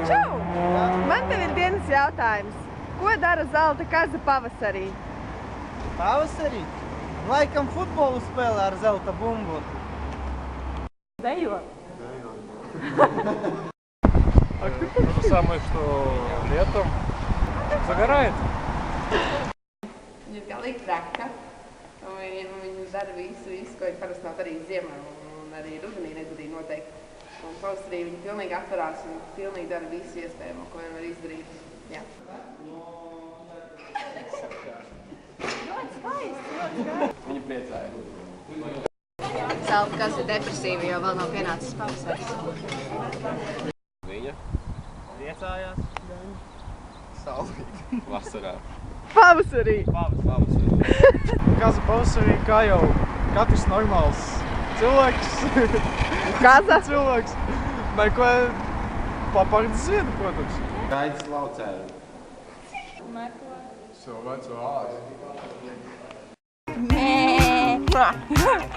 Čau! Man tev ir dienas jautājums. Ko dara zelta kaza pavasarī? Pavasarī? Laikam futbolu spēlē ar zelta bumbu. Dejo. То же самое, что летом. Загорает. Viņa ir galīgi traka. Viņa dara visu, ko viņa parasti nav darījis ziemā. Un arī rudenī nedarīja noteikti. Un pavasarī viņa pilnīgi atverās un pilnīgi dara visu iespējamo, ko viņa var izdarīt. Jā. Ļoti skaisti. Viņa priecāja. Zelta kaza ir depresīva, jo vēl nav pienācis pavasaris. Viņa Priecājās. saulīt. Vasarā. Pavasarī. Pavasarī. Kaza pavasarī, kā jau katrs normāls cilvēks. Kaza? Cilvēks. Meklē papardes ziedu, protams. Gaidis laucēju. Все, вать, Nē.